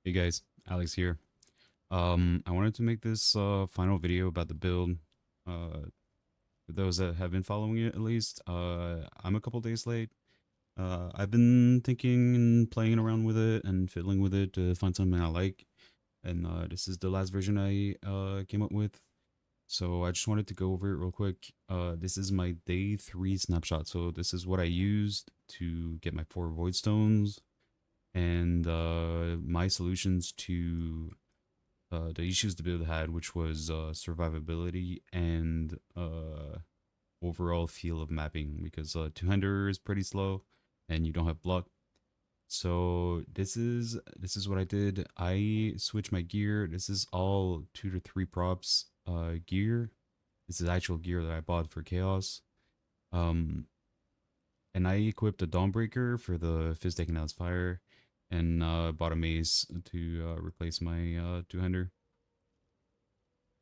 Hey guys, Alex here. I wanted to make this final video about the build. For those that have been following it at least, I'm a couple days late. I've been thinking and playing around with it and fiddling with it to find something I like. And this is the last version I came up with. So I just wanted to go over it real quick. This is my day 3 snapshot. So this is what I used to get my 4 void stones and my solutions to the issues the build had, which was survivability and overall feel of mapping, because two-hander is pretty slow and you don't have block. So this is what I did. I switched my gear. This is all 2 to 3 props gear. This is actual gear that I bought for chaos. Um, and I equipped a Dawnbreaker for the fist taking out fire, and bought a mace to replace my two-hander.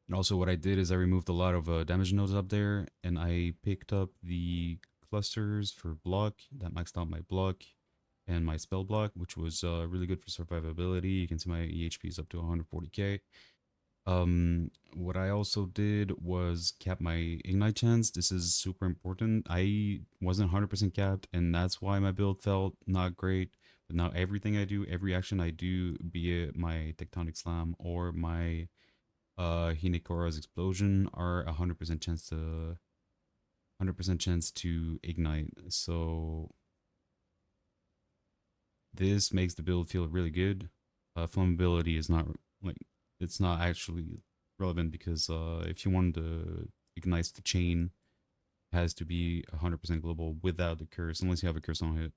And also what I did is I removed a lot of damage nodes up there, and I picked up the clusters for block that maxed out my block and my spell block, which was really good for survivability. You can see my EHP is up to 140k. What I also did was cap my ignite chance. This is super important. I wasn't 100% capped, and that's why my build felt not great. But now everything I do, every action I do, be it my Tectonic Slam or my Hinekora's explosion, are 100% chance to ignite. So this makes the build feel really good. Flammability is not like it's not actually relevant, because if you want to ignite the chain, it has to be 100% global without the curse, unless you have a curse on it,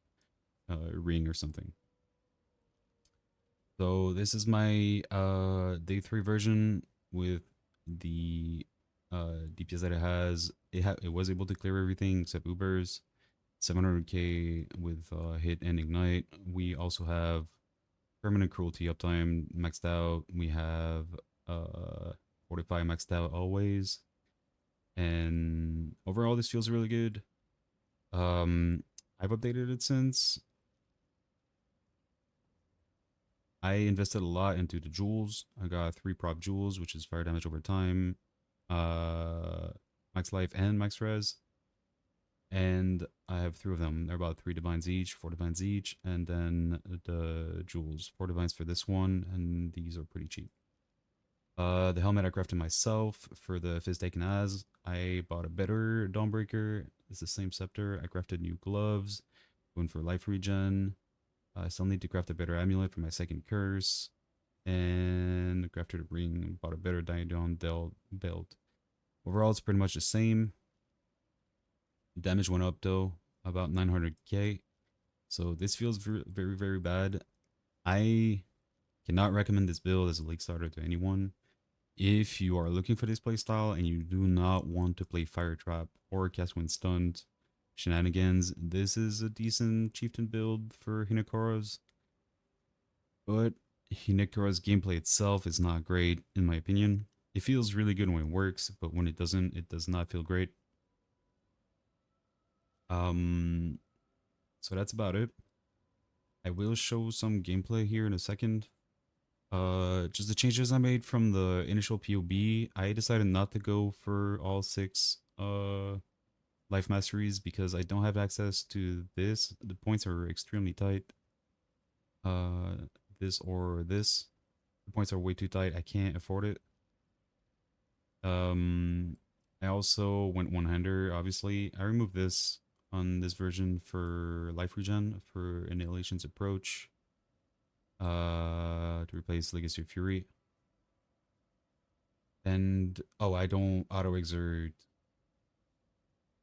ring or something. So this is my day 3 version with the DPS that it has. It was able to clear everything except Ubers. 700k with hit and ignite. We also have permanent cruelty uptime maxed out. We have 45 maxed out always. And overall this feels really good. I've updated it since. I invested a lot into the jewels. I got 3 prop jewels, which is fire damage over time, uh, max life and max res. And I have 3 of them. They're about 3 divines each, 4 divines each, and then the jewels, 4 divines for this one, and these are pretty cheap. The helmet I crafted myself for the fizz taken as. I bought a better Dawnbreaker. It's the same scepter. I crafted new gloves, one for life regen. I still need to craft a better amulet for my second curse, and crafted a ring. Bought a better Diadon belt. Overall, it's pretty much the same. Damage went up though, about 900k. So this feels very, very bad. I cannot recommend this build as a league starter to anyone. If you are looking for this playstyle and you do not want to play Fire Trap or Cast When Stunned shenanigans, this is a decent Chieftain build for Hinekora's. But Hinekora's gameplay itself is not great, in my opinion. It feels really good when it works, but when it doesn't, it does not feel great. Um, so that's about it. I will show some gameplay here in a second. Just the changes I made from the initial POB. I decided not to go for all 6 life masteries because I don't have access to this. The points are extremely tight. This or this. The points are way too tight. I can't afford it. I also went one-hander, obviously. I removed this on this version for life regen for Annihilation's Approach, to replace Legacy of Fury. And, oh, I don't auto-exert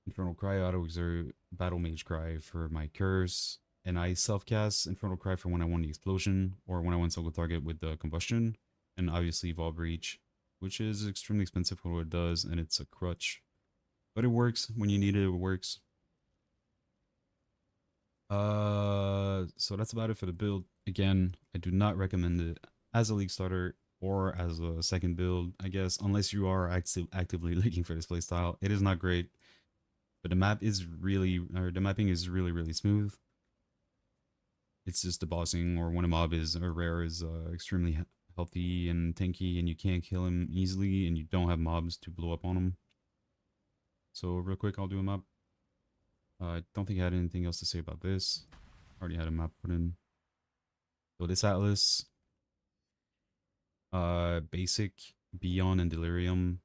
Infernal Cry, auto-exert Battle Mage Cry for my curse, and I self-cast Infernal Cry for when I want the explosion, or when I want single target with the combustion, and obviously Vaal Breach, which is extremely expensive for what it does, and it's a crutch. But it works. When you need it, it works. So that's about it for the build. Again, I do not recommend it as a league starter or as a second build, I guess, unless you are actively looking for this playstyle. It is not great, but the mapping is really, really smooth. It's just the bossing, or when a mob is or rare is extremely healthy and tanky, and you can't kill him easily, and you don't have mobs to blow up on him. So real quick, I'll do a map. I don't think I had anything else to say about this. Already had a map put in. So this atlas, basic, Beyond, and Delirium.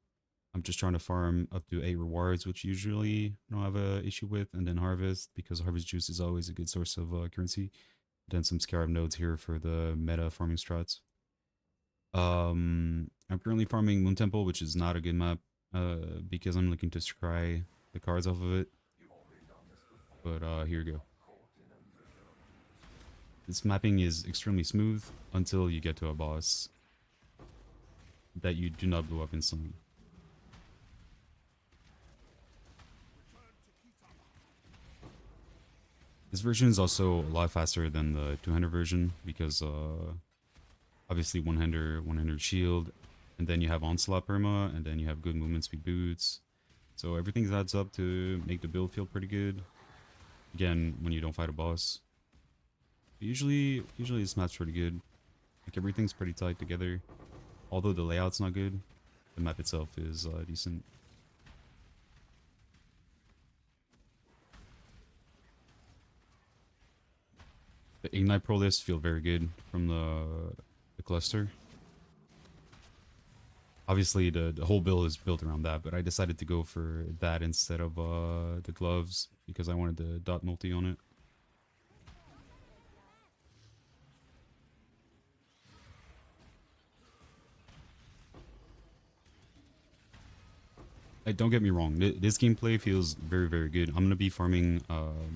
I'm just trying to farm up to 8 rewards, which usually I don't have a issue with, and then harvest, because harvest juice is always a good source of currency. Then some scarab nodes here for the meta farming strats. I'm currently farming Moon Temple, which is not a good map, because I'm looking to scry the cards off of it. But here we go. This mapping is extremely smooth until you get to a boss that you do not blow up instantly. This version is also a lot faster than the two-hander version because obviously one-hander shield, and then you have onslaught perma, and then you have good movement speed boots. So everything adds up to make the build feel pretty good. Again, when you don't fight a boss. But usually this map's pretty good. Like everything's pretty tight together. Although the layout's not good, the map itself is decent. The Ignite Pro lifts feel very good from the cluster. Obviously, the whole build is built around that, but I decided to go for that instead of the gloves because I wanted the dot multi on it. Don't get me wrong, this gameplay feels very, very good. I'm gonna be farming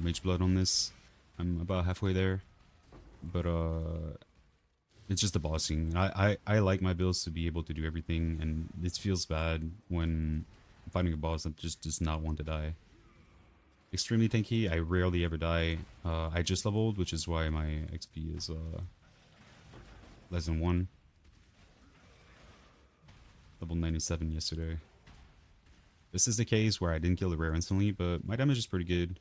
Mage Blood on this. I'm about halfway there, but it's just the bossing. I like my builds to be able to do everything, and this feels bad when fighting a boss that just does not want to die. Extremely tanky, I rarely ever die. I just leveled, which is why my XP is less than 1. Level 97 yesterday. This is the case where I didn't kill the rare instantly, but my damage is pretty good.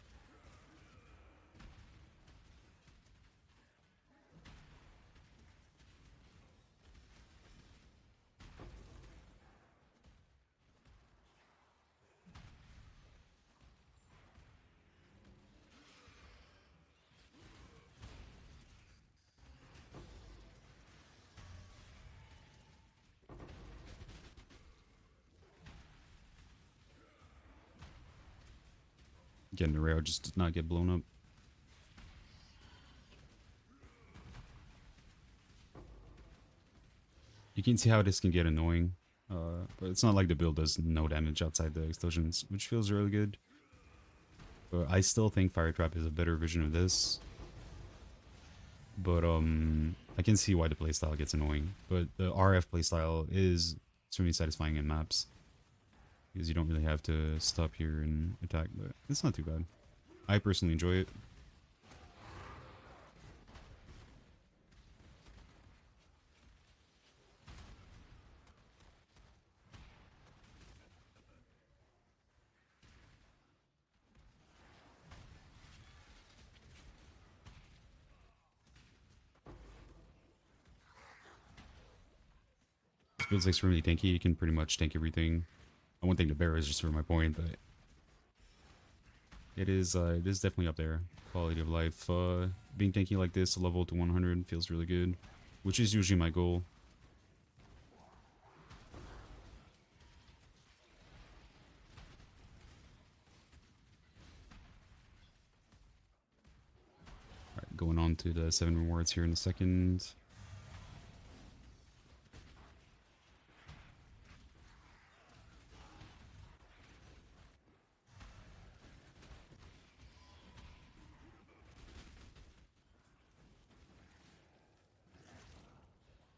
Again, the rare just did not get blown up. You can see how this can get annoying, but it's not like the build does no damage outside the explosions, which feels really good. But I still think Fire Trap is a better version of this. But I can see why the playstyle gets annoying. But the RF playstyle is extremely satisfying in maps, because you don't really have to stop here and attack, but it's not too bad. I personally enjoy it. This build's extremely tanky, you can pretty much tank everything. One thing to bear is just for my point, but it is definitely up there. Quality of life. Being tanky like this, level to 100 feels really good, which is usually my goal. Alright, going on to the 7 rewards here in a second.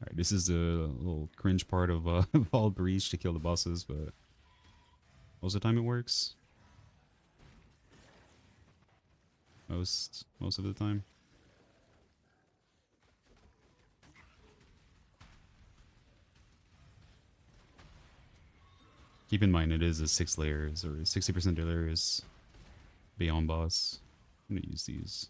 Alright, this is the little cringe part of Vaal Breach to kill the bosses, but most of the time it works. Most of the time. Keep in mind it is a 6 layers or 60% delirious beyond boss. I'm gonna use these.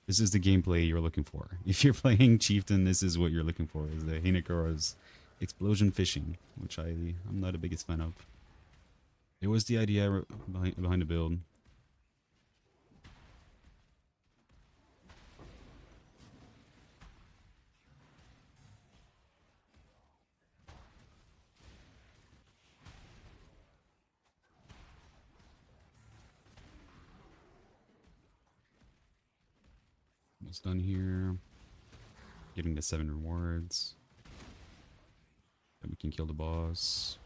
This is the gameplay you're looking for. If you're playing Chieftain, this is what you're looking for, is the Hinekora's explosion fishing, which I'm not the biggest fan of. It was the idea behind the build. Almost done here. Getting the 7 rewards. Then we can kill the boss.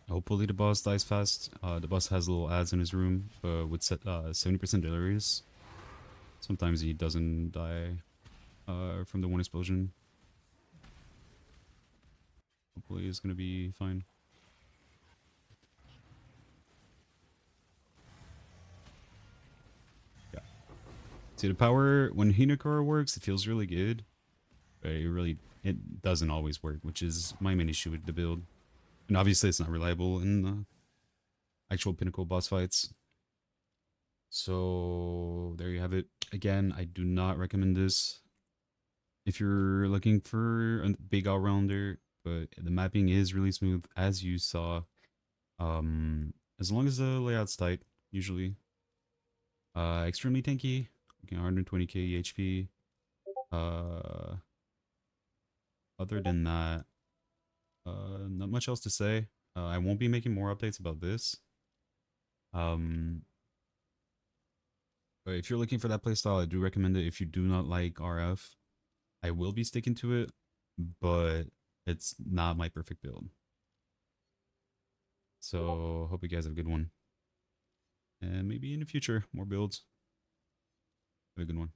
Hopefully the boss dies fast. The boss has little ads in his room with 70% deliveries. Sometimes he doesn't die from the one explosion. Hopefully it's gonna be fine. Yeah. See, the power, when Hinekora works, it feels really good. But it doesn't always work, which is my main issue with the build. And obviously it's not reliable in actual pinnacle boss fights. So there you have it. Again, I do not recommend this if you're looking for a big all-rounder, but the mapping is really smooth, as you saw. As long as the layout's tight, usually. Extremely tanky, 120k HP. Other than that, not much else to say. I won't be making more updates about this. Um, but if you're looking for that playstyle, I do recommend it. If you do not like RF, I will be sticking to it, but it's not my perfect build. So hope you guys have a good one. And maybe in the future, more builds. Have a good one.